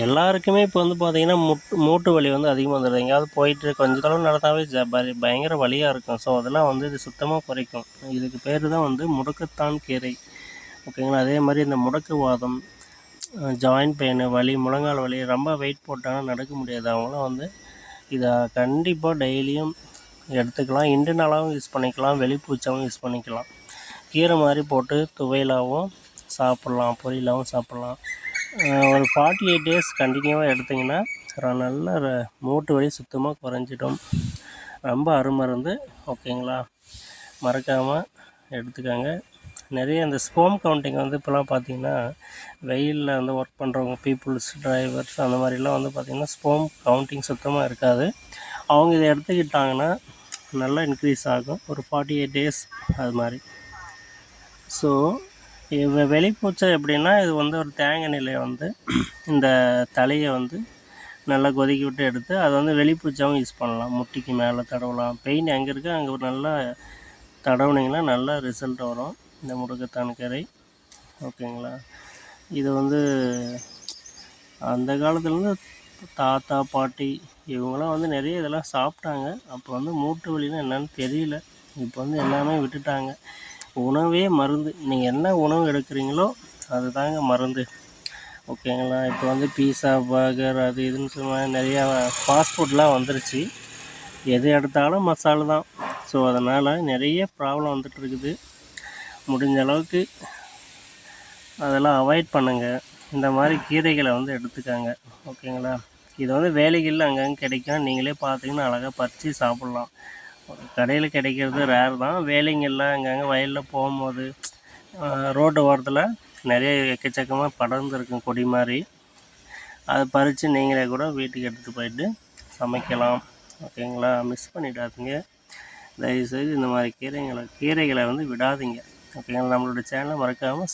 எல்லாருக்குமே இப்போ வந்து பார்த்தீங்கன்னா, மூட்டு வலி வந்து அதிகமா வந்துடுது. எங்கேயாவது போயிட்டு கொஞ்ச தொலைவு நடந்தாவே பயங்கர வலியா இருக்கும். ஸோ, அதெல்லாம் வந்து இது சுத்தமாக குறைக்கும். இதுக்கு பேர் தான் வந்து முடக்கத்தான் கீரை. ஓகேங்களா? அதே மாரி இந்த முடக்குவாதம், ஜாயிண்ட் பெயின் வலி, முழங்கால் வலி, ரொம்ப வெயிட் போட்டாங்கன்னா நடக்க முடியாது. அவங்களாம் வந்து இத கண்டிப்பா டெய்லியும் எடுத்துக்கலாம். இன்டர்னலாவும் யூஸ் பண்ணிக்கலாம். வெளிப்பூச்சாவும் யூஸ் பண்ணிக்கலாம். கீரை மாரி போட்டு துவையலாவும் சாப்பிட்லாம், பொரியலாவும் சாப்பிட்லாம். ஒரு 48 டேஸ் கண்டினியூவாக எடுத்திங்கன்னா நல்ல மூட்டு வலி சுத்தமாக குறைஞ்சிடும். ரொம்ப அருமருந்து. ஓகேங்களா? மறக்காமல் எடுத்துக்கோங்க. நிறைய இந்த ஸ்போம் கவுண்டிங் வந்து இப்போலாம் பார்த்திங்கன்னா, வெயிலில் வந்து ஒர்க் பண்ணுறவங்க பீப்புள்ஸ், டிரைவர்ஸ் அந்த மாதிரிலாம் வந்து பார்த்திங்கன்னா ஸ்போம் கவுண்டிங் சுத்தமாக இருக்காது. அவங்க இதை எடுத்துக்கிட்டாங்கன்னா நல்லா இன்க்ரீஸ் ஆகும். ஒரு 48 டேஸ் அது மாதிரி. ஸோ வெளிப்பூச்சை எப்படின்னா, இது வந்து ஒரு தேங்காய் எண்ணெயில வந்து இந்த தலையை வந்து நல்லா கொதிக்க விட்டு எடுத்து அதை வந்து வெளிப்பூச்சாவும் யூஸ் பண்ணலாம். முட்டிக்கு மேலே தடவலாம். பெயின் எங்கே இருக்கோ அங்கே ஒரு நல்லா தடவுனிங்கன்னா நல்ல ரிசல்ட் வரும் இந்த முடக்கத்தான் கீரை. ஓகேங்களா? இது வந்து அந்த காலத்துலேருந்து தாத்தா பாட்டி இவங்களாம் வந்து நிறைய இதெல்லாம் சாப்பிட்டாங்க. அப்போ வந்து மூட்டு வலின்னா என்னன்னு தெரியல. இப்போ வந்து எல்லாமே விட்டுட்டாங்க. உணவே மருந்து. நீங்கள் என்ன உணவு எடுக்கிறீங்களோ அது தாங்க மருந்து. ஓகேங்களா? இப்போ வந்து பீஸா, பர்கர் அது இதுன்னு சொல்லுவாங்க. நிறையா ஃபாஸ்ட் ஃபுட்லாம் வந்துருச்சு. எது எடுத்தாலும் மசாலா தான். ஸோ அதனால் நிறைய ப்ராப்ளம் வந்துட்டுருக்குது. முடிஞ்ச அளவுக்கு அதெல்லாம் அவாய்ட் பண்ணுங்கள். இந்த மாதிரி கீரைகளை வந்து எடுத்துக்கங்க. ஓகேங்களா? இது வந்து வேலைகளில் அங்கங்கே கிடைக்கும். நீங்களே பார்த்தீங்கன்னா அழகாக பறித்து சாப்பிட்லாம். கடையில் கிடைக்கிறது ரேர் தான். வேலைங்களில் அங்கங்கே வயலில் போகும்போது ரோட்டு ஓரத்தில் நிறைய எக்கச்சக்கமாக படர்ந்துருக்கும் கொடி மாதிரி. அதை பறித்து நீங்களே கூட வீட்டுக்கு எடுத்துகிட்டு போயிட்டு சமைக்கலாம். ஓகேங்களா? மிஸ் பண்ணிடாதீங்க. தயவுசெய்து இந்த மாதிரி கீரைகளை வந்து விடாதீங்க. ஓகேங்களா? நம்மளோட சேனலை மறக்காமல்